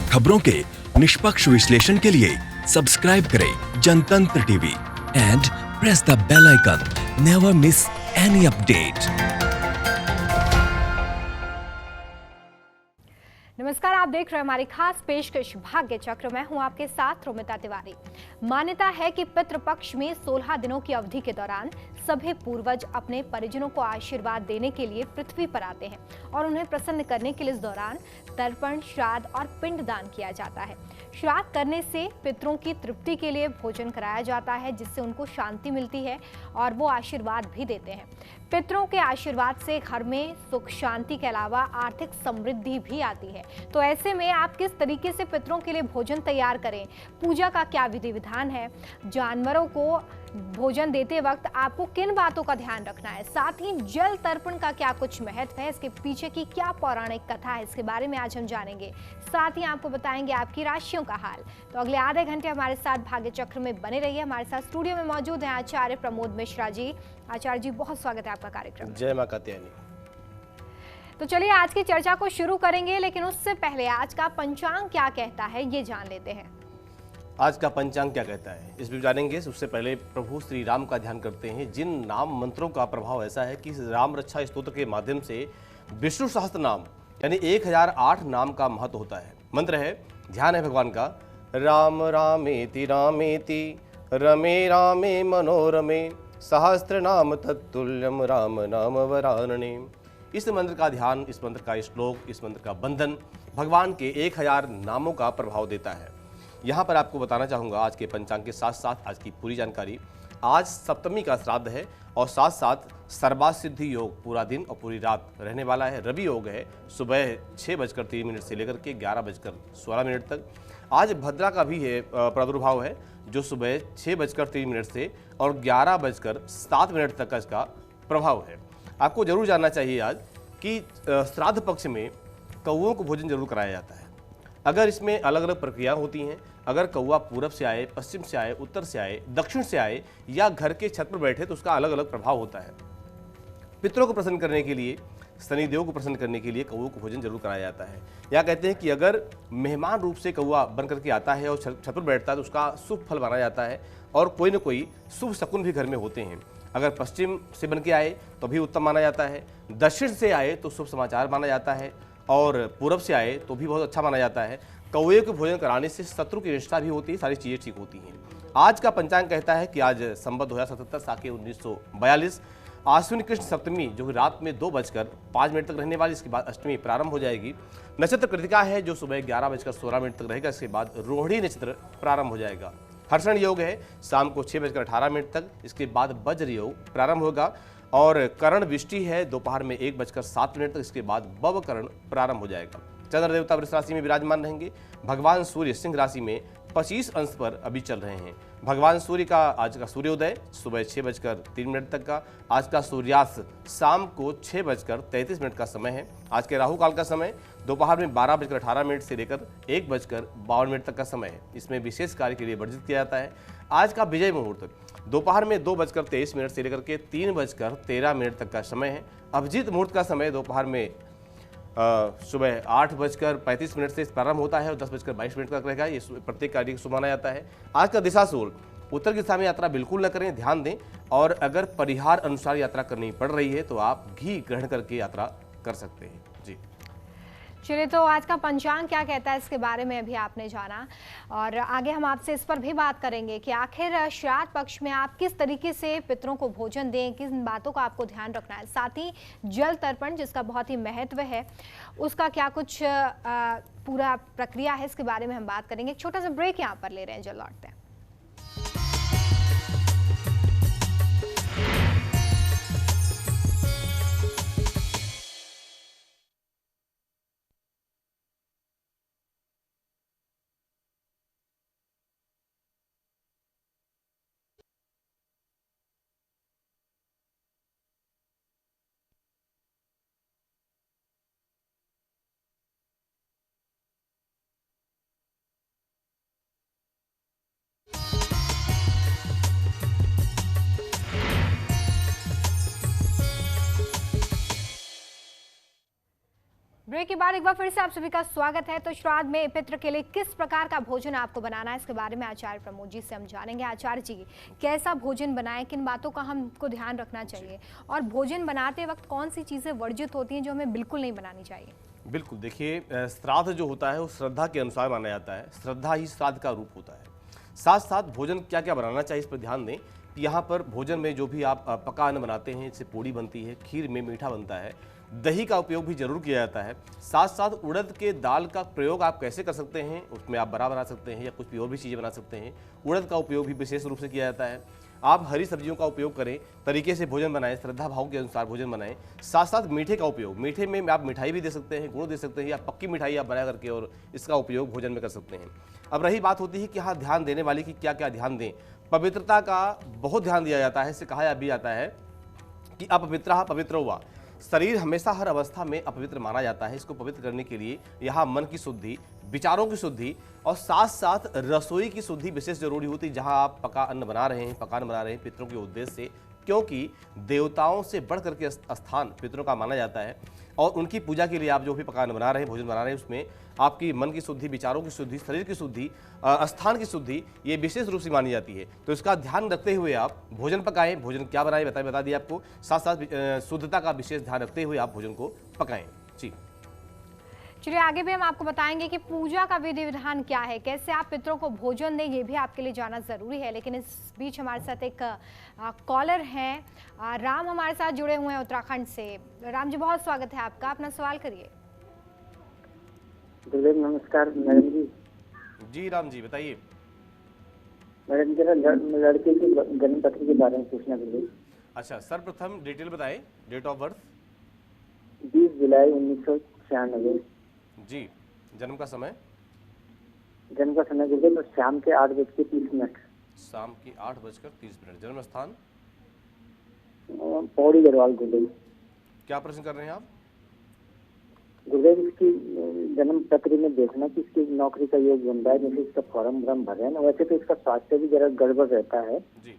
खबरों के निष्पक्ष विश्लेषण के लिए सब्सक्राइब करें Jantantra TV and press the bell icon. Never miss any update. नमस्कार, आप देख रहे हैं हमारी खास पेशकश भाग्य चक्र। मैं हूं आपके साथ रोमिता तिवारी। मान्यता है कि पितृपक्ष में 16 दिनों की अवधि के दौरान सभी पूर्वज अपने परिजनों को आशीर्वाद देने के लिए पृथ्वी पर आते हैं और उन्हें प्रसन्न करने के लिए इस दौरान तर्पण, श्राद्ध और पिंडदान किया जाता है। श्राद्ध करने से पितरों की तृप्ति के लिए भोजन कराया जाता है, जिससे उनको शांति मिलती है और वो आशीर्वाद भी देते हैं। पितरों के आशीर्वाद से घर में सुख शांति के अलावा आर्थिक समृद्धि भी आती है। तो ऐसे में आप किस तरीके से पितरों के लिए भोजन तैयार करें, पूजा का क्या विधि विधान है, जानवरों को भोजन देते वक्त आपको किन बातों का ध्यान रखना है, साथ ही जल तर्पण का क्या कुछ महत्व है, इसके पीछे की क्या पौराणिक कथा है, इसके बारे में आज हम जानेंगे। साथ ही आपको बताएंगे आपकी राशियों का हाल। तो अगले आधे घंटे हमारे साथ भाग्य चक्र में बने रहिए। हमारे साथ स्टूडियो में मौजूद हैं आचार्य प्रमोद मिश्रा जी। आचार्य जी, बहुत स्वागत है आपका कार्यक्रम। जय मां कात्यायनी। तो चलिए आज की चर्चा को शुरू करेंगे, लेकिन उससे पहले आज का पंचांग क्या कहता है ये जान लेते हैं। आज का पंचांग क्या कहता है इस भी जानेंगे। उससे पहले प्रभु श्री राम का ध्यान करते हैं, जिन नाम मंत्रों का प्रभाव ऐसा है कि राम रक्षा स्तोत्र के माध्यम से विष्णु सहस्त्र नाम यानी 1008 नाम का महत्व होता है। मंत्र है, ध्यान है भगवान का, राम रामेति रामेति रमे रामे मनोरमे सहस्त्र नाम तत्तुल्यम राम नाम वरानने। इस मंत्र का ध्यान, इस मंत्र का श्लोक, इस मंत्र का बंधन भगवान के 1000 नामों का प्रभाव देता है। यहाँ पर आपको बताना चाहूँगा आज के पंचांग के साथ साथ आज की पूरी जानकारी। आज सप्तमी का श्राद्ध है और साथ साथ सर्वासिद्धि योग पूरा दिन और पूरी रात रहने वाला है। रवि योग है सुबह 6:03 से लेकर के 11:16 तक। आज भद्रा का भी है प्रादुर्भाव है, जो सुबह 6:03 से और 11:07 तक का इसका प्रभाव है। आपको जरूर जानना चाहिए आज कि श्राद्ध पक्ष में कौओं को भोजन जरूर कराया जाता है। अगर इसमें अलग अलग प्रक्रिया होती हैं, अगर कौआ पूरब से आए, पश्चिम से आए, उत्तर से आए, दक्षिण से आए या घर के छत पर बैठे तो उसका अलग अलग प्रभाव होता है। पितरों को प्रसन्न करने के लिए, शनिदेव को प्रसन्न करने के लिए कौओं को भोजन जरूर कराया जाता है। या कहते हैं कि अगर मेहमान रूप से कौआ बन करके आता है और छत पर बैठता है तो उसका शुभ फल माना जाता है और कोई न कोई शुभ शकुन भी घर में होते हैं। अगर पश्चिम से बन के आए तो भी उत्तम माना जाता है, दक्षिण से आए तो शुभ समाचार माना जाता है और पूरब से आए तो भी बहुत अच्छा माना जाता है। कौए को भोजन कराने से शत्रु की निष्ठा भी होती है, सारी चीज़ें ठीक होती हैं। आज का पंचांग कहता है कि आज संवत 2077 साके 1942 आश्विन कृष्ण सप्तमी जो कि रात में 2:05 तक रहने वाली, इसके बाद अष्टमी प्रारंभ हो जाएगी। नक्षत्र कृतिका है जो सुबह 11:16 तक रहेगा। इसके बाद रोहिणी नक्षत्र प्रारंभ हो जाएगा। हर्षण योग है शाम को 6:18 तक। इसके बाद वज्र योग प्रारंभ होगा और करण विष्टि है दोपहर में 1:07 तक। इसके बाद बव करण प्रारंभ हो जाएगा। चंद्र देवता वृष राशि में विराजमान रहेंगे। भगवान सूर्य सिंह राशि में 25 अंश पर अभी चल रहे हैं। भगवान सूर्य का आज का सूर्योदय सुबह 6:03 तक का, आज का सूर्यास्त शाम को 6:33 का समय है। आज के राहु काल का समय दोपहर में 12:18 से लेकर 1:52 तक का समय है। इसमें विशेष कार्य के लिए वर्जित किया जाता है। आज का विजय मुहूर्त दोपहर में 2:23 से लेकर के 3:13 तक का समय है। अभिजीत मुहूर्त का समय दोपहर में सुबह 8:35 से प्रारंभ होता है और 10:22 तक रहेगा। ये प्रत्येक कार्य को शुभ माना जाता है। आज का दिशाशूल उत्तर की दिशा में यात्रा बिल्कुल न करें, ध्यान दें। और अगर परिहार अनुसार यात्रा करनी पड़ रही है तो आप घी ग्रहण करके यात्रा कर सकते हैं। जी चलिए, तो आज का पंचांग क्या कहता है इसके बारे में भी आपने जाना और आगे हम आपसे इस पर भी बात करेंगे कि आखिर श्राद्ध पक्ष में आप किस तरीके से पितरों को भोजन दें, किन बातों का आपको ध्यान रखना है। साथ ही जल तर्पण जिसका बहुत ही महत्व है, उसका क्या कुछ पूरा प्रक्रिया है, इसके बारे में हम बात करेंगे। एक छोटा सा ब्रेक यहाँ पर ले रहे हैं, जल लौटते हैं। ब्रेक के बाद एक बार फिर से आप सभी का स्वागत है। तो श्राद्ध में पितृ के लिए किस प्रकार का भोजन आपको बनाना है, इसके बारे में आचार्य प्रमोद जी से हम जानेंगे। आचार्य जी, कैसा भोजन बनाएं, किन बातों का हमको ध्यान रखना चाहिए और भोजन बनाते वक्त कौन सी चीजें वर्जित होती हैं जो हमें बिल्कुल नहीं बनानी चाहिए? बिल्कुल, देखिए श्राद्ध जो होता है वो श्रद्धा के अनुसार माना जाता है। श्रद्धा ही श्राद्ध का रूप होता है। साथ साथ भोजन क्या क्या बनाना चाहिए इस पर ध्यान दें कि यहाँ पर भोजन में जो भी आप पका अन्न बनाते हैं, जैसे पूड़ी बनती है, खीर में मीठा बनता है, दही का उपयोग भी जरूर किया जाता है। साथ साथ उड़द के दाल का प्रयोग आप कैसे कर सकते हैं, उसमें आप बड़ा बना सकते हैं या कुछ भी और भी चीज़ें बना सकते हैं। उड़द का उपयोग भी विशेष रूप से किया जाता है। आप हरी सब्जियों का उपयोग करें, तरीके से भोजन बनाएं, श्रद्धा भाव के अनुसार भोजन बनाएं। साथ साथ मीठे का उपयोग, मीठे में आप मिठाई भी दे सकते हैं, गुड़ दे सकते हैं या पक्की मिठाई आप बना करके और इसका उपयोग भोजन में कर सकते हैं। अब रही बात होती है कि यहाँ ध्यान देने वाली कि क्या क्या ध्यान दें। पवित्रता का बहुत ध्यान दिया जाता है। इससे कहा भी जाता है कि अपवित्रः पवित्रो वा। शरीर हमेशा हर अवस्था में अपवित्र माना जाता है। इसको पवित्र करने के लिए यहाँ मन की शुद्धि, विचारों की शुद्धि और साथ साथ रसोई की शुद्धि विशेष जरूरी होती है। जहाँ आप पकान बना रहे हैं पितरों के उद्देश्य से, क्योंकि देवताओं से बढ़ करके स्थान पितरों का माना जाता है और उनकी पूजा के लिए आप जो भी पकान बना रहे हैं, भोजन बना रहे हैं, उसमें आपकी मन की शुद्धि, विचारों की शुद्धि, शरीर की शुद्धि, स्थान की शुद्धि ये विशेष रूप से मानी जाती है। तो इसका ध्यान रखते हुए आप भोजन पकाएं। भोजन क्या बनाएं बता दिया आपको। साथ साथ शुद्धता का विशेष ध्यान रखते हुए आप भोजन को पकाएं। जी चलिए आगे भी हम आपको बताएंगे कि पूजा का विधि विधान क्या है, कैसे आप पितरों को भोजन दें, ये भी आपके लिए जानना जरूरी है। लेकिन इस बीच हमारे साथ एक कॉलर हैं, राम हमारे साथ जुड़े हुए हैं उत्तराखंड से। राम जी, बहुत स्वागत है आपका, अपना सवाल करिए। नमस्कार मैडम जी। जी राम जी, बताइए। मैडम जरा लड़के की जन्म पत्री के बारे में पूछना था। अच्छा, सर्वप्रथम डिटेल बताएं। डेट ऑफ बर्थ 20 जुलाई 1996। जी, जन्म का समय? जन्म का समय गुरुदेव तो शाम के 8:30। शाम की 8:30। जन्म स्थान? पौड़ी गढ़वाल गुरुदेव। क्या प्रश्न कर रहे हैं आप? गुरुदेव इसकी जन्म पत्री में देखना कि इसकी नौकरी का योग बन रहा है, जैसे इसका फॉर्म भर है ना, वैसे तो इसका स्वास्थ्य भी जरा गड़बड़ रहता है। जी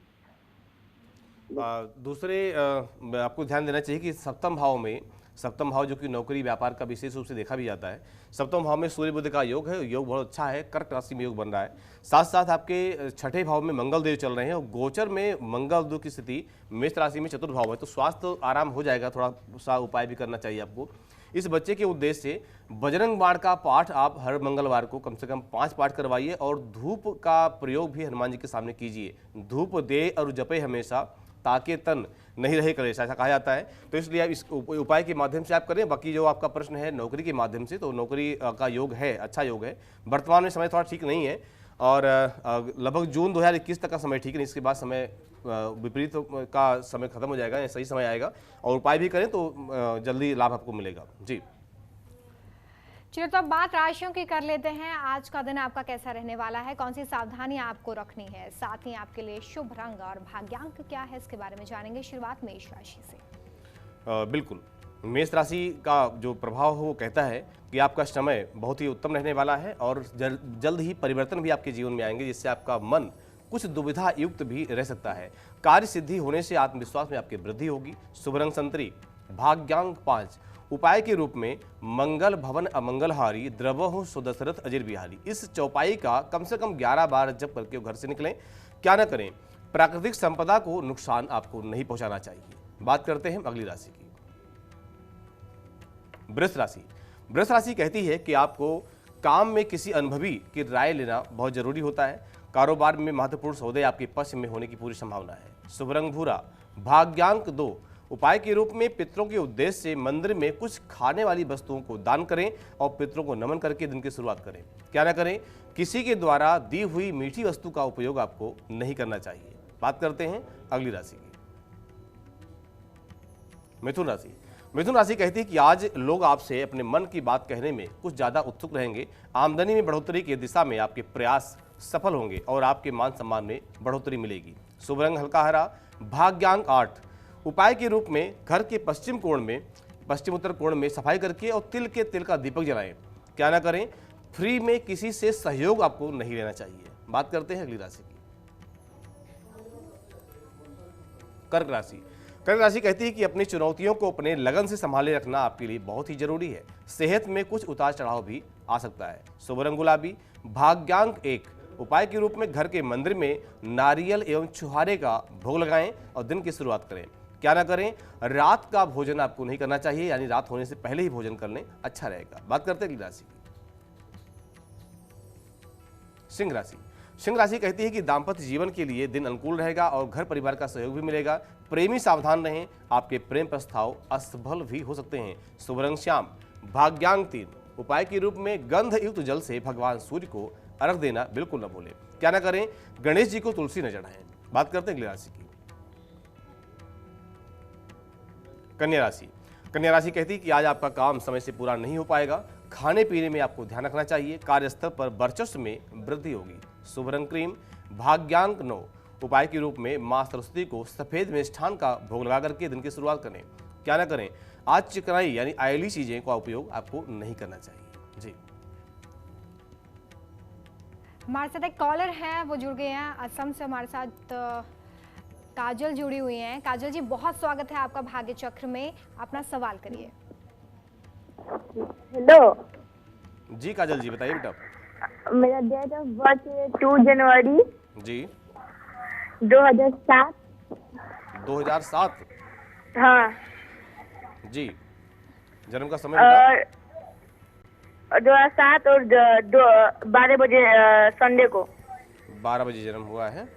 दूसरे आपको ध्यान देना चाहिए कि सप्तम भाव जो कि नौकरी व्यापार का विशेष रूप से देखा भी जाता है। सप्तम भाव में सूर्य बुध का योग है, योग बहुत अच्छा है। कर्क राशि में योग बन रहा है। साथ साथ आपके छठे भाव में मंगल देव चल रहे हैं और गोचर में मंगल देव की स्थिति मेष राशि में चतुर्थ भाव है। तो स्वास्थ्य आराम हो जाएगा, थोड़ा सा उपाय भी करना चाहिए आपको। इस बच्चे के उद्देश्य से बजरंग बाण का पाठ आप हर मंगलवार को कम से कम 5 पाठ करवाइए और धूप का प्रयोग भी हनुमान जी के सामने कीजिए। धूप दे और जपे हमेशा, ताके तन नहीं रहे कलेश, ऐसा कहा जाता है। तो इसलिए आप इस उपाय के माध्यम से आप करें। बाकी जो आपका प्रश्न है नौकरी के माध्यम से, तो नौकरी का योग है, अच्छा योग है। वर्तमान में समय थोड़ा ठीक नहीं है और लगभग जून 2021 तक का समय ठीक है। इसके बाद समय विपरीत का समय खत्म हो जाएगा, सही समय आएगा और उपाय भी करें तो जल्दी लाभ आपको मिलेगा। जी चलिए, तो अब बात राशियों की कर लेते हैं। आज का दिन आपका कैसा रहने वाला है, कौन सी सावधानियां आपको रखनी है, साथ ही आपके लिए शुभ रंग और भाग्यांक क्या है, इसके बारे में जानेंगे। शुरुआत मेष राशि से। बिल्कुल, मेष राशि का जो प्रभाव है वो कहता है कि आपका समय बहुत ही उत्तम रहने वाला है और जल्द ही परिवर्तन भी आपके जीवन में आएंगे, जिससे आपका मन कुछ दुविधा युक्त भी रह सकता है। कार्य सिद्धि होने से आत्मविश्वास में आपकी वृद्धि होगी। शुभ रंग संतरी, भाग्यांक 5। उपाय के रूप में मंगल भवन अमंगलहारी द्रवहु सुदशरथ अजिर बिहारी। इस चौपाई का कम से कम 11 बार जप करके घर से निकलें। क्या न करें, प्राकृतिक संपदा को नुकसान आपको नहीं पहुंचाना चाहिए। बात करते हैं अगली राशि की, वृष राशि। वृष राशि कहती है कि आपको काम में किसी अनुभवी की राय लेना बहुत जरूरी होता है। कारोबार में महत्वपूर्ण सौदे आपके पक्ष में होने की पूरी संभावना है। शुभ रंग भूरा, भाग्यांक 2। उपाय के रूप में पितरों के उद्देश्य से मंदिर में कुछ खाने वाली वस्तुओं को दान करें और पितरों को नमन करके दिन की शुरुआत करें। क्या ना करें, किसी के द्वारा दी हुई मीठी वस्तु का उपयोग आपको नहीं करना चाहिए। बात करते हैं अगली राशि की, मिथुन राशि। मिथुन राशि कहती है कि आज लोग आपसे अपने मन की बात कहने में कुछ ज्यादा उत्सुक रहेंगे। आमदनी में बढ़ोतरी की दिशा में आपके प्रयास सफल होंगे और आपके मान सम्मान में बढ़ोतरी मिलेगी। शुभ रंग हल्का हरा, भाग्यांक 8। उपाय के रूप में घर के पश्चिम उत्तर कोण में सफाई करके और तिल का दीपक जलाएं। क्या ना करें, फ्री में किसी से सहयोग आपको नहीं लेना चाहिए। बात करते हैं अगली राशि की, कर्क राशि। कन्या राशि कहती है कि अपनी चुनौतियों को अपने लगन से संभाले रखना आपके लिए बहुत ही जरूरी है। सेहत में कुछ उतार चढ़ाव भी आ सकता है। शुभ रंग गुलाबी। भाग्यांक 1। उपाय के रूप में घर के मंदिर में नारियल एवं छुहारे का भोग लगाएं और दिन की शुरुआत करें। क्या ना करें, रात का भोजन आपको नहीं करना चाहिए, यानी रात होने से पहले ही भोजन कर लें, अच्छा रहेगा। बात करते हैं अगली राशि की, सिंह राशि। सिंह राशि कहती है कि दाम्पत्य जीवन के लिए दिन अनुकूल रहेगा और घर परिवार का सहयोग भी मिलेगा। प्रेमी सावधान रहें, आपके प्रेम प्रस्ताव असफल भी हो सकते हैं। शुभ रंग श्याम। भाग्यांक 3। उपाय के रूप में गंध युक्त जल से भगवान सूर्य को अर्घ देना बिल्कुल न भूलें। क्या ना करें, गणेश जी को तुलसी न चढ़ाएं। बात करते हैं अगली राशि की, कन्या राशि। कन्या राशि कहती है कि आज आपका काम समय से पूरा नहीं हो पाएगा। खाने पीने में आपको ध्यान रखना चाहिए। कार्यस्थल पर वर्चस्व में वृद्धि होगी। शुभ रंग क्रीम। भाग्यांक 9। उपाय के रूप में मां सरस्वती को सफेद मिष्ठान का भोग लगा करके दिन की शुरुआत करें। क्या ना करें, आज चिकनाई यानी आयली चीजें का उपयोग आपको नहीं करना चाहिए। जी, हमारे साथ एक कॉलर हैं, वो जुड़ गए हैं असम से। हमारे साथ काजल जुड़ी हुई हैं। काजल जी, बहुत स्वागत है आपका भाग्य चक्र में। अपना सवाल करिए। हेलो, जी काजल जी बताइए बेटा। मेरा डेट ऑफ बर्थ है 2 जनवरी जी, 2007। 2007। हाँ, जी, जन्म का समय बेटा। और 2007 और 12 बजे संडे को। 12 बजे जन्म हुआ है।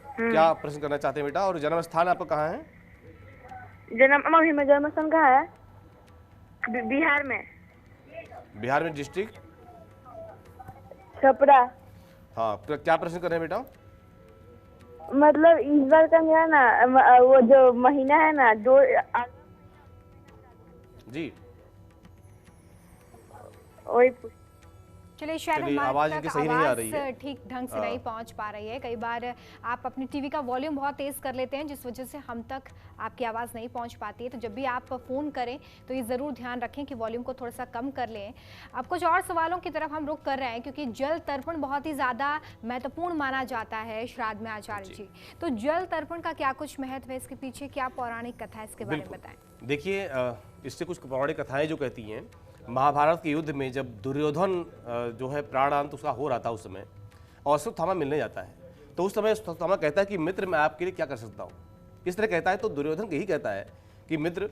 क्या प्रश्न करना चाहते हैं बेटा, और जन्म स्थान आपका कहाँ है? अभी में जन्म स्थान कहाँ है? बिहार में। बिहार में डिस्ट्रिक्ट छपरा। हाँ, तो क्या प्रश्न कर रहे हैं बेटा? मतलब इस बार का मेरा ना वो जो महीना है ना जी, चलिए, शायद चलिए, हमारे आवाज तक इनकी सही नहीं आ रही है। आवाज ठीक ढंग से नहीं पहुंच पा रही है। कई बार आप अपनी टीवी का वॉल्यूम बहुत तेज कर लेते हैं, जिस वजह से हम तक आपकी आवाज़ नहीं पहुंच पाती है। तो जब भी आप फ़ोन करें तो ये ज़रूर ध्यान रखें कि वॉल्यूम को थोड़ा सा कम कर लें। अब कुछ और सवालों की तरफ हम रुख कर रहे हैं, क्योंकि जल तर्पण बहुत ही ज़्यादा महत्वपूर्ण माना जाता है श्राद्ध में आचार्य जी। तो जल तर्पण का क्या कुछ महत्व है, इसके पीछे क्या पौराणिक कथा है, इसके बारे में बताएं। देखिए, इससे कुछ पौराणिक कथाएं जो कहती हैं, महाभारत के युद्ध में जब दुर्योधन जो है प्राणांत उसका हो रहा था, उस समय और अश्वत्थामा मिलने जाता है, तो उस समय अश्वत्थामा कहता है कि मित्र मैं आपके लिए क्या कर सकता हूँ, इस तरह कहता है। तो दुर्योधन यही कहता है कि मित्र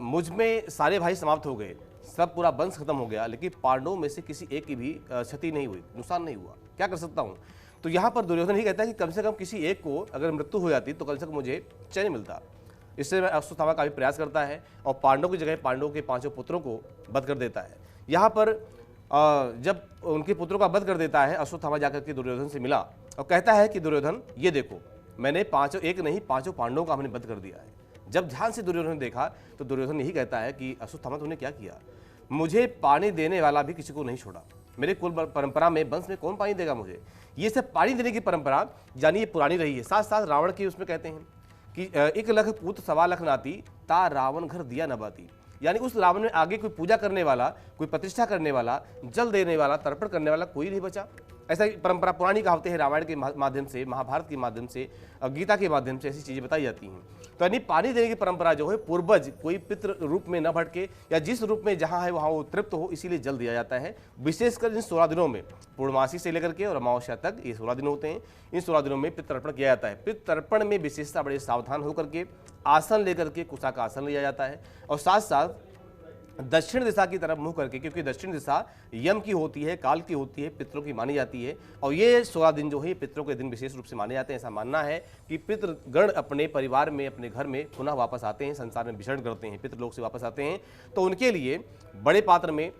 मुझ में सारे भाई समाप्त हो गए, सब पूरा वंश खत्म हो गया, लेकिन पांडवों में से किसी एक की भी क्षति नहीं हुई, नुकसान नहीं हुआ, क्या कर सकता हूँ। तो यहाँ पर दुर्योधन ही कहता है कि कम से कम किसी एक को अगर मृत्यु हो जाती तो कम से कम मुझे चैन मिलता। इससे अश्वत्थामा का भी प्रयास करता है और पांडवों की जगह पांडवों के 5 पुत्रों को वध कर देता है। यहाँ पर जब उनके पुत्रों का वध कर देता है, अश्वत्थामा जाकर के दुर्योधन से मिला और कहता है कि दुर्योधन ये देखो, मैंने 5 एक नहीं 5 पांडवों का हमने वध कर दिया है। जब ध्यान से दुर्योधन ने देखा तो दुर्योधन यही कहता है कि अश्वत्थामा तुमने क्या किया, मुझे पानी देने वाला भी किसी को नहीं छोड़ा, मेरे कुल परंपरा में वंश में कौन पानी देगा मुझे। ये सब पानी देने की परंपरा यानी ये पुरानी रही है। साथ साथ रावण की उसमें कहते हैं कि 1 लख पुत्र 1.25 लाख नाती, ता रावण घर दिया न बाती, यानी उस रावण में आगे कोई पूजा करने वाला, कोई प्रतिष्ठा करने वाला, जल देने वाला, तर्पण करने वाला कोई नहीं बचा। ऐसा परंपरा पुरानी कहावतें हैं, रामायण के माध्यम से, महाभारत के माध्यम से, गीता के माध्यम से ऐसी चीज़ें बताई जाती हैं। तो यानी पानी देने की परंपरा जो है, पूर्वज कोई पितृ रूप में न भटके या जिस रूप में जहाँ है वहाँ वो तृप्त हो, इसीलिए जल दिया जाता है। विशेषकर इन 16 दिनों में, पूर्णमासी से लेकर के और अमावस्या तक ये 16 दिन होते हैं। इन 16 दिनों में पितृतर्पण किया जाता है। पितृतर्पण में विशेषता बड़े सावधान होकर के आसन लेकर के कुशा का आसन लिया जाता है और साथ साथ दक्षिण दिशा की तरफ मुंह करके, क्योंकि दक्षिण दिशा यम की होती है, काल की होती है, पितरों की मानी जाती है। और ये 16 दिन जो है पितरों के दिन विशेष रूप से माने जाते हैं। ऐसा मानना है कि पितृगण अपने परिवार में, अपने घर में पुनः वापस आते हैं, संसार में विचरण करते हैं, पितृलोक से वापस आते हैं। तो उनके लिए बड़े पात्र में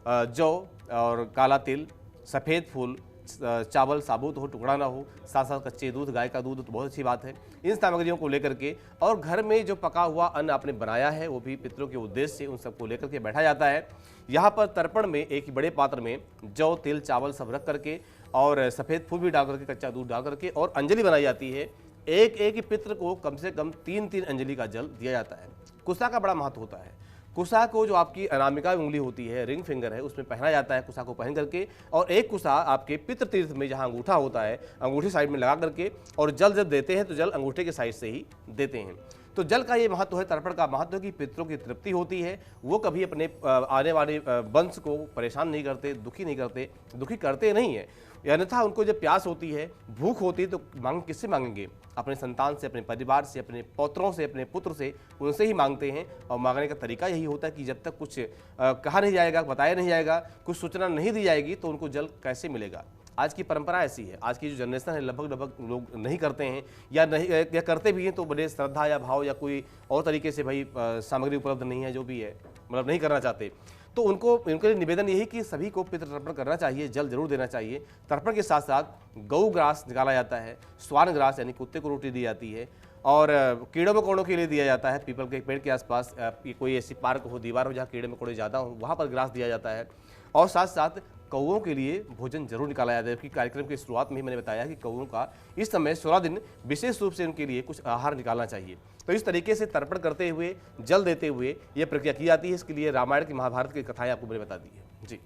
जौ और काला तिल, सफ़ेद फूल, चावल साबुत हो, टुकड़ा ना हो, साथ साथ कच्चे दूध, गाय का दूध, तो बहुत अच्छी बात है। इन सामग्रियों को लेकर के और घर में जो पका हुआ अन्न आपने बनाया है वो भी पितरों के उद्देश्य से उन सबको लेकर के बैठा जाता है। यहाँ पर तर्पण में एक बड़े पात्र में जौ, तिल, चावल सब रख करके और सफ़ेद फूल भी डाल करके, कच्चा दूध डाल करके और अंजलि बनाई जाती है। एक एक पित्र को कम से कम 3-3 अंजलि का जल दिया जाता है। कुशा का बड़ा महत्व होता है। कुशा को जो आपकी अनामिका उंगली होती है, रिंग फिंगर है, उसमें पहना जाता है कुशा को पहन करके, और एक कुशा आपके पितृ तीर्थ में जहां अंगूठा होता है, अंगूठी साइड में लगा करके और जल जब देते हैं तो जल अंगूठे के साइड से ही देते हैं। तो जल का ये महत्व है, तर्पण का महत्व है कि पितरों की तृप्ति होती है, वो कभी अपने आने वाले वंश को परेशान नहीं करते, दुखी नहीं करते, दुखी करते नहीं है। अन्यथा उनको जब प्यास होती है, भूख होती है, तो मांग किससे मांगेंगे? अपने संतान से, अपने परिवार से, अपने पौत्रों से, अपने पुत्र से, उनसे ही मांगते हैं। और मांगने का तरीका यही होता है कि जब तक कुछ कहा नहीं जाएगा, बताया नहीं जाएगा, कुछ सूचना नहीं दी जाएगी, तो उनको जल कैसे मिलेगा। आज की परंपरा ऐसी है, आज की जो जनरेशन है लगभग लोग नहीं करते हैं, या नहीं या करते भी हैं तो बड़े श्रद्धा या भाव या कोई और तरीके से भाई सामग्री उपलब्ध नहीं है, जो भी है मतलब नहीं करना चाहते। तो उनके लिए निवेदन यही कि सभी को पितृ तर्पण करना चाहिए, जल जरूर देना चाहिए। तर्पण के साथ साथ गौ ग्रास निकाला जाता है, स्वान ग्रास यानी कुत्ते को रोटी दी जाती है, और कीड़ों मकोड़ों के लिए दिया जाता है। पीपल के पेड़ के आसपास कोई ऐसी पार्क हो, दीवार हो जहाँ कीड़े मकोड़े ज़्यादा हो, वहाँ पर ग्रास दिया जाता है। और साथ साथ कौओं के लिए भोजन जरूर निकाला जाता है, क्योंकि कार्यक्रम की शुरुआत में ही मैंने बताया कि कौओं का इस समय 16 दिन विशेष रूप से उनके लिए कुछ आहार निकालना चाहिए। तो इस तरीके से तर्पण करते हुए, जल देते हुए ये प्रक्रिया की जाती है। इसके लिए रामायण की, महाभारत की कथाएं आपको मैंने बता दी है। जी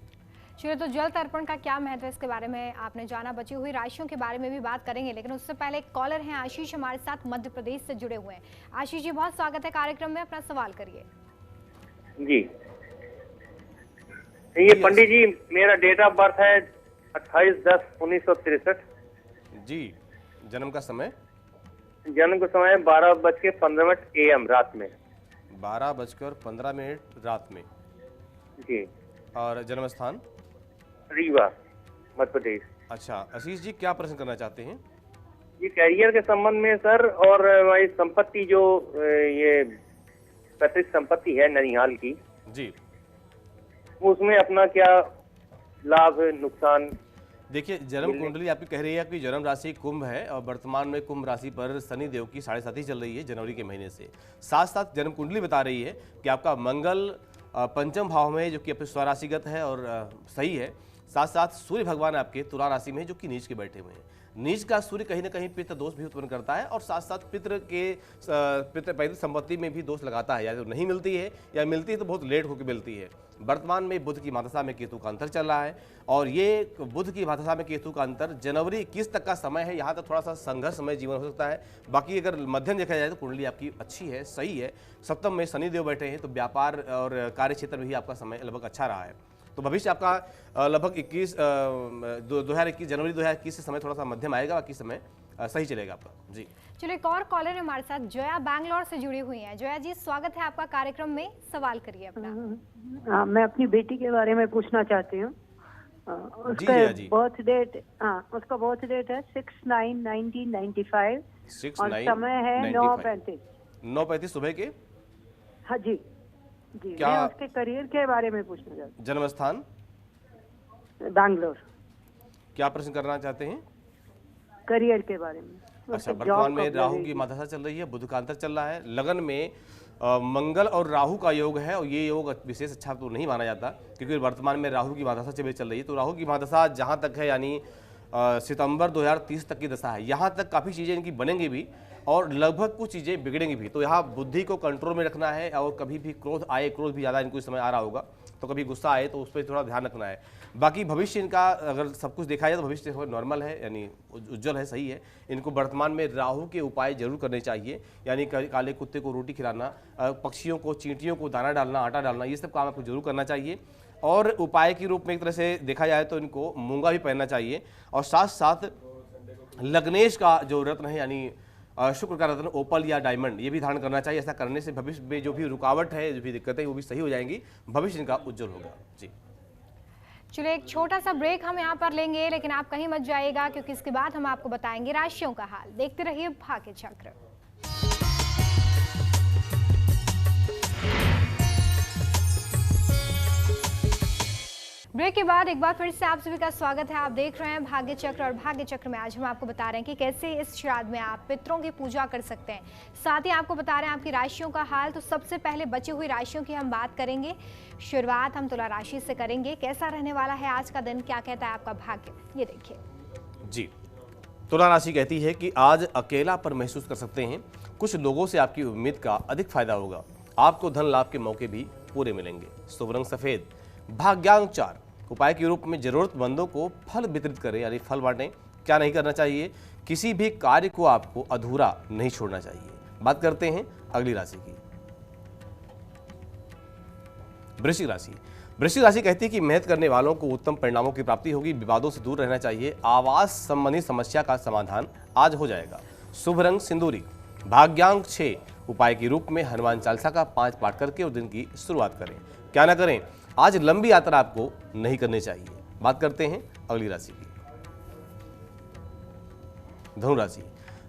चलिए, तो जल तर्पण का क्या महत्व है इसके बारे में आपने जाना, बची हुई राशियों के बारे में भी बात करेंगे, लेकिन उससे पहले एक कॉलर हैं आशीष हमारे साथ मध्य प्रदेश से जुड़े हुए हैं। आशीष जी, बहुत स्वागत है कार्यक्रम में, अपना सवाल करिए। जी, ये पंडित जी, मेरा डेट ऑफ बर्थ है 28/10/1963। जी, जन्म का समय? जन्म का समय 12:15 AM रात में। 12:15 रात में। जी। और जन्म स्थान? रीवा, मध्य प्रदेश। अच्छा, आशीष जी क्या प्रश्न करना चाहते हैं? ये कैरियर के संबंध में सर, और हमारी संपत्ति जो ये पैतृक संपत्ति है ननिहाल की, जी, उसमें अपना क्या लाभ नुकसान? देखिए, जन्म कुंडली आपकी कह रही है कि जन्म राशि कुंभ है, और वर्तमान में कुंभ राशि पर शनि देव की 7.5 चल रही है जनवरी के महीने से। साथ साथ जन्म कुंडली बता रही है कि आपका मंगल पंचम भाव में, जो कि अपने स्वराशिगत है और सही है। साथ साथ सूर्य भगवान आपके तुला राशि में, जो कि नीच के बैठे हुए हैं। नीच का सूर्य कहीं ना कहीं पितृ दोष भी उत्पन्न करता है, और साथ साथ पितृ पैतृक संपत्ति में भी दोष लगाता है, या तो नहीं मिलती है, या मिलती है तो बहुत लेट होकर मिलती है। वर्तमान में बुध की महादशा में केतु का अंतर चल रहा है, और ये बुध की महादशा में केतु का अंतर जनवरी 21 तक का समय है। यहाँ तक थोड़ा सा संघर्षमय जीवन हो सकता है। बाकी अगर मध्यम देखा जाए तो कुंडली आपकी अच्छी है, सही है। सप्तम में शनि देव बैठे हैं, तो व्यापार और कार्य क्षेत्र में भी आपका समय लगभग अच्छा रहा है। तो भविष्य आपका लगभग 2021 जनवरी 2021 से समय थोड़ा सा मध्यम आएगा, बाकी समय सही चलेगा आपका। जी, चलिए, एक और कॉलर है हमारे साथ, जया बैंगलोर से जुड़ी हुई हैं। जया जी, स्वागत है आपका कार्यक्रम में, सवाल करिए अपना। मैं अपनी बेटी के बारे में पूछना चाहती हूँ। उसका बर्थ डेट, उसका बर्थ डेट है 6/9/1995 और समय है 9:35 सुबह के। हाँ जी जी, क्या मैं उसके करियर के बारे में पूछना चाहती हूँ। जन्म स्थान? बैंगलोर। क्या प्रश्न करना चाहते हैं? करियर के बारे में। अच्छा, वर्तमान में राहु की महादशा चल रही है, बुध का अंतर चल रहा है, लगन में मंगल और राहु का योग है, और ये योग विशेष अच्छा तो नहीं माना जाता, क्योंकि वर्तमान में राहु की महादशा चल रही है। तो राहु की महादशा जहाँ तक है, यानी सितंबर 2030 तक की दशा है, यहाँ तक काफ़ी चीज़ें इनकी बनेंगी भी, और लगभग कुछ चीज़ें बिगड़ेंगी भी। तो यहाँ बुद्धि को कंट्रोल में रखना है, और कभी भी क्रोध आए, क्रोध भी ज़्यादा इनको इस समय आ रहा होगा, तो कभी गुस्सा आए तो उस पर थोड़ा ध्यान रखना है। बाकी भविष्य इनका अगर सब कुछ देखा जाए तो भविष्य नॉर्मल है, यानी उज्जवल है, सही है। इनको वर्तमान में राहु के उपाय जरूर करने चाहिए, यानी काले कुत्ते को रोटी खिलाना, पक्षियों को, चींटियों को दाना डालना, आटा डालना, ये सब काम आपको जरूर करना चाहिए। और उपाय के रूप में एक तरह से देखा जाए तो इनको मूंगा भी पहनना चाहिए, और साथ साथ लग्नेश का जो रत्न है, यानी शुक्र का रत्न ओपल या डायमंड, ये भी धारण करना चाहिए। ऐसा करने से भविष्य में जो भी रुकावट है, जो भी दिक्कतें, वो भी सही हो जाएंगी, भविष्य इनका उज्जवल होगा। जी, चलिए, एक छोटा सा ब्रेक हम यहाँ पर लेंगे, लेकिन आप कहीं मत जाइएगा, क्योंकि इसके बाद हम आपको बताएंगे राशियों का हाल। देखते रहिए भाग्य चक्र। ब्रेक के बाद एक बार फिर से आप सभी का स्वागत है। आप देख रहे हैं भाग्य चक्र, और भाग्य चक्र में आज हम आपको बता रहे हैं कि कैसे इस श्राद्ध में आप पितरों की पूजा कर सकते हैं। साथ ही आपको बता रहे हैं आपकी राशियों का हाल। तो सबसे पहले बची हुई राशियों की हम बात करेंगे। शुरुआत हम तुला राशि से करेंगे। कैसा रहने वाला है आज का दिन, क्या कहता है आपका भाग्य, ये देखिए। जी, तुला राशि कहती है कि आज अकेलापन महसूस कर सकते हैं। कुछ लोगों से आपकी उम्मीद का अधिक फायदा होगा। आपको धन लाभ के मौके भी पूरे मिलेंगे। शुभ रंग सफेद। भाग्यांक 4। उपाय के रूप में जरूरतमंदों को फल वितरित करें, यानी फल बांटें। क्या नहीं करना चाहिए? किसी भी कार्य को आपको अधूरा नहीं छोड़ना चाहिए। बात करते हैं अगली राशि की, वृश्चिक राशि। वृश्चिक राशि कहती है कि मेहनत करने वालों को उत्तम परिणामों की प्राप्ति होगी, विवादों से दूर रहना चाहिए, आवास संबंधी समस्या का समाधान आज हो जाएगा। शुभ रंग सिंदूरी, भाग्यांक 6, उपाय के रूप में हनुमान चालीसा का 5 पाठ करके और दिन की शुरुआत करें। क्या ना करें, आज लंबी यात्रा आपको नहीं करनी चाहिए। बात करते हैं अगली राशि की, धनुराशि।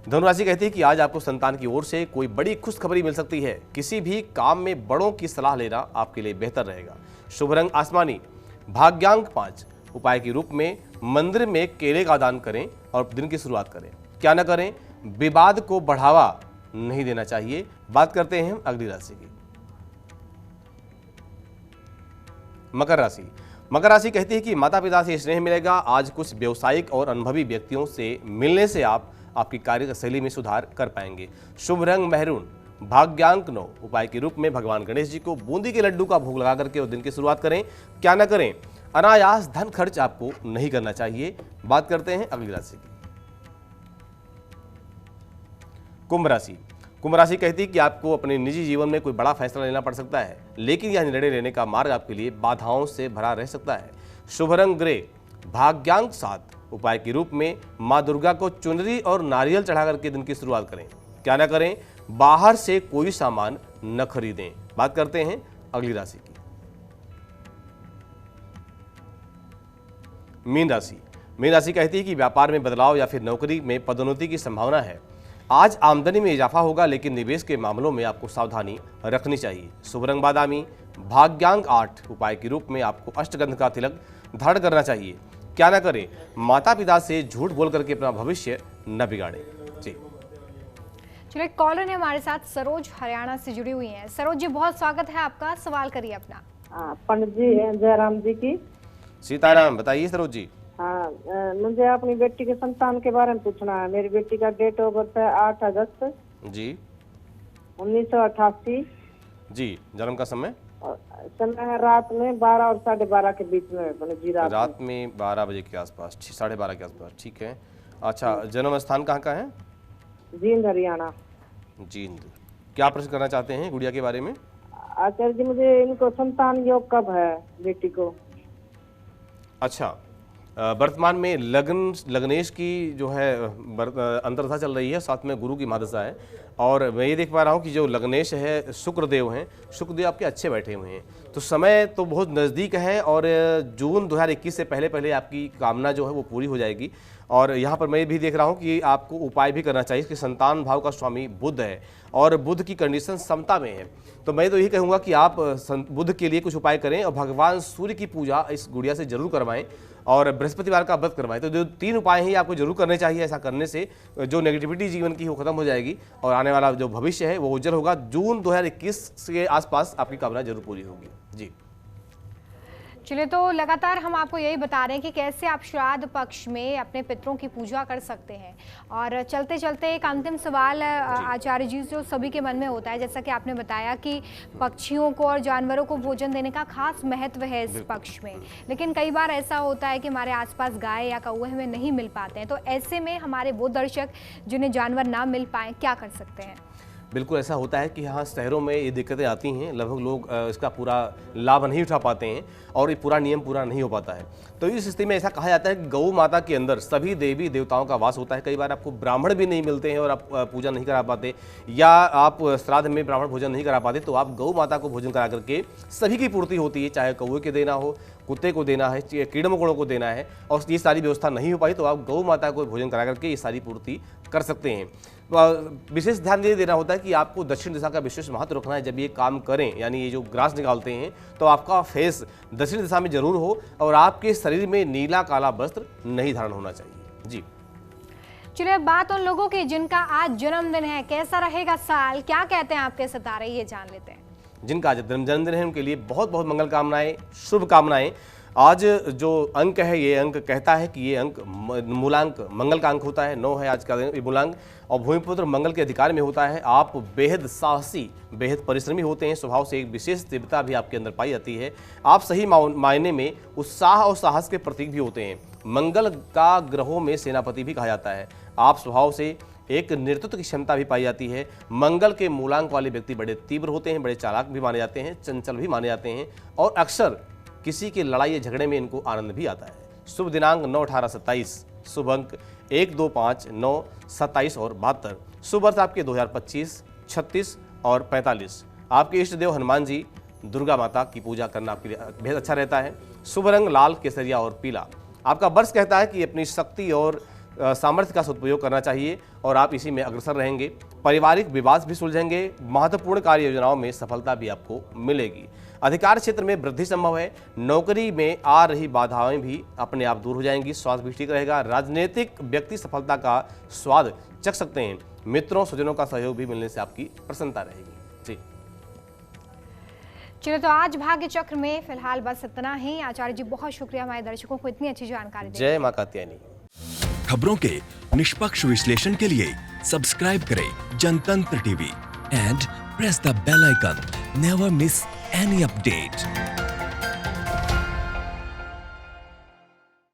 धनुराशि कहती है कि आज आपको संतान की ओर से कोई बड़ी खुशखबरी मिल सकती है, किसी भी काम में बड़ों की सलाह लेना आपके लिए बेहतर रहेगा। शुभ रंग आसमानी, भाग्यांक 5, उपाय के रूप में मंदिर में केले का दान करें और दिन की शुरुआत करें। क्या न करें, विवाद को बढ़ावा नहीं देना चाहिए। बात करते हैं हम अगली राशि की, मकर राशि। मकर राशि कहती है कि माता पिता से स्नेह मिलेगा, आज कुछ व्यावसायिक और अनुभवी व्यक्तियों से मिलने से आप आपकी कार्यशैली में सुधार कर पाएंगे। शुभ रंग मेहरून, भाग्यांक 9, उपाय के रूप में भगवान गणेश जी को बूंदी के लड्डू का भोग लगा करके और दिन की शुरुआत करें। क्या न करें, अनायास धन खर्च आपको नहीं करना चाहिए। बात करते हैं अगली राशि की, कुंभ राशि। कुंभ राशि कहती है कि आपको अपने निजी जीवन में कोई बड़ा फैसला लेना पड़ सकता है, लेकिन यह निर्णय लेने का मार्ग आपके लिए बाधाओं से भरा रह सकता है। शुभ रंग ग्रे, भाग्यांक 7, उपाय के रूप में मां दुर्गा को चुनरी और नारियल चढ़ा करके दिन की शुरुआत करें। क्या ना करें, बाहर से कोई सामान न खरीदें। बात करते हैं अगली राशि की, मीन राशि। मीन राशि कहती है कि व्यापार में बदलाव या फिर नौकरी में पदोन्नति की संभावना है। आज आमदनी में इजाफा होगा, लेकिन निवेश के मामलों में आपको सावधानी रखनी चाहिए। शुभ रंग बादामी, भाग्यांक 8, उपाय के रूप में आपको अष्टगंध का तिलक धारण करना चाहिए। क्या ना करें, माता पिता से झूठ बोल करके अपना भविष्य न बिगाड़े। जी चलिए, कॉलर ने हमारे साथ सरोज हरियाणा से जुड़ी हुई हैं। सरोज जी, बहुत स्वागत है आपका, सवाल करिए अपना। पंडित जी जयराम जी की सीताराम, बताइए सरोज जी। हाँ, मुझे अपनी बेटी के संतान के बारे में पूछना है। मेरी बेटी का डेट ऑफ बर्थ है 8 अगस्त जी 1988 जी। जन्म का समय? समय है रात में 12 और 12:30 के बीच में जी। रात में 12 बजे के आसपास, 12:30 के आसपास, ठीक है। अच्छा, जन्म स्थान कहाँ का है? जींद, हरियाणा। जींद। क्या प्रश्न करना चाहते हैं गुड़िया के बारे में? आचार्य जी, मुझे इनको संतान योग कब है बेटी को? अच्छा, वर्तमान में लग्नेश की जो है अंतर्दशा चल रही है, साथ में गुरु की महादशा है। और मैं ये देख पा रहा हूँ कि जो लग्नेश है शुक्रदेव हैं, शुक्रदेव आपके अच्छे बैठे हुए हैं, तो समय तो बहुत नज़दीक है और जून 2021 से पहले पहले आपकी कामना जो है वो पूरी हो जाएगी। और यहाँ पर मैं भी देख रहा हूँ कि आपको उपाय भी करना चाहिए कि संतान भाव का स्वामी बुध है और बुध की कंडीशन समता में है। तो मैं तो यही कहूँगा कि आप बुध के लिए कुछ उपाय करें और भगवान सूर्य की पूजा इस गुड़िया से जरूर करवाएं और बृहस्पतिवार का व्रत करवाएं। तो जो 3 उपाय हैं आपको जरूर करने चाहिए। ऐसा करने से जो नेगेटिविटी जीवन की वो खत्म हो जाएगी और आने वाला जो भविष्य है वो उज्जवल होगा। जून 2021 के आसपास आपकी कामना जरूर पूरी होगी। जी चलिए, तो लगातार हम आपको यही बता रहे हैं कि कैसे आप श्राद्ध पक्ष में अपने पितरों की पूजा कर सकते हैं। और चलते चलते एक अंतिम सवाल आचार्य जी जो सभी के मन में होता है, जैसा कि आपने बताया कि पक्षियों को और जानवरों को भोजन देने का खास महत्व है इस पक्ष में, लेकिन कई बार ऐसा होता है कि हमारे आसपास गाय या कौवे हमें नहीं मिल पाते हैं। तो ऐसे में हमारे वो दर्शक जिन्हें जानवर ना मिल पाए, क्या कर सकते हैं? बिल्कुल ऐसा होता है कि हाँ, शहरों में ये दिक्कतें आती हैं, लगभग लोग इसका पूरा लाभ नहीं उठा पाते हैं और ये पूरा नियम पूरा नहीं हो पाता है। तो इस स्थिति में ऐसा कहा जाता है कि गौ माता के अंदर सभी देवी देवताओं का वास होता है। कई बार आपको ब्राह्मण भी नहीं मिलते हैं और आप पूजा नहीं करा पाते, या आप श्राद्ध में ब्राह्मण भोजन नहीं करा पाते, तो आप गौ माता को भोजन करा करके सभी की पूर्ति होती है, चाहे कौवे के देना हो, कुत्ते को देना है, कीड़े मकोड़ों को देना है, और ये सारी व्यवस्था नहीं हो पाई तो आप गौ माता को भोजन करा करके ये सारी पूर्ति कर सकते हैं। विशेष ध्यान ये देना होता है कि आपको दक्षिण दिशा का विशेष महत्व रखना है। जब ये काम करें, यानी ये जो ग्रास निकालते हैं, तो आपका फेस दक्षिण दिशा में जरूर हो और आपके शरीर में नीला काला वस्त्र नहीं धारण होना चाहिए। जी चलिए, अब बात उन लोगों की जिनका आज जन्मदिन है, कैसा रहेगा साल, क्या कहते हैं आपके सितारे, ये जान लेते हैं। जिनका आज जन्मदिन है उनके लिए बहुत बहुत मंगल कामनाएं, शुभ कामनाएं। आज जो अंक है, ये अंक कहता है कि ये अंक मूलांक मंगल का अंक होता है, 9 है आज का मूलांक, और भूमिपुत्र मंगल के अधिकार में होता है। आप बेहद साहसी, बेहद परिश्रमी होते हैं, स्वभाव से एक विशेष तीव्रता भी आपके अंदर पाई जाती है। आप सही मायने में उत्साह और साहस के प्रतीक भी होते हैं। मंगल का ग्रहों में सेनापति भी कहा जाता है। आप स्वभाव से एक नेतृत्व की क्षमता भी पाई जाती है। मंगल के मूलांक वाले व्यक्ति बड़े तीव्र होते हैं, बड़े चालाक भी माने जाते हैं, चंचल भी माने जाते हैं और अक्सर किसी के लड़ाई या झगड़े में इनको आनंद भी आता है। शुभ दिनांक 9, 18, 27, शुभ अंक 1, 2, 5, 9, 27 और 72। शुभ वर्ष आपके 2025, 36 और 45। आपके इष्ट देव हनुमान जी, दुर्गा माता की पूजा करना आपके लिए बेहद अच्छा रहता है। शुभ रंग लाल, केसरिया और पीला। आपका वर्ष कहता है कि अपनी शक्ति और सामर्थ्य का सदुपयोग करना चाहिए और आप इसी में अग्रसर रहेंगे। पारिवारिक विवाद भी सुलझेंगे। महत्वपूर्ण कार्य योजनाओं में सफलता भी आपको मिलेगी। अधिकार क्षेत्र में वृद्धि संभव है। नौकरी में आ रही बाधाएं भी अपने आप दूर हो जाएंगी। स्वास्थ्य भी ठीक रहेगा। राजनीतिक व्यक्ति सफलता का स्वाद चख सकते हैं। मित्रों स्वजनों का सहयोग भी मिलने से आपकी प्रसन्नता रहेगी। जी चलिए, तो आज भाग्य चक्र में फिलहाल बस इतना ही। आचार्य जी बहुत शुक्रिया हमारे दर्शकों को इतनी अच्छी जानकारी देने के लिए। जय मां कात्यायनी। खबरों के निष्पक्ष विश्लेषण के लिए सब्सक्राइब करें Jantantra TV and press the bell icon. Never miss any update.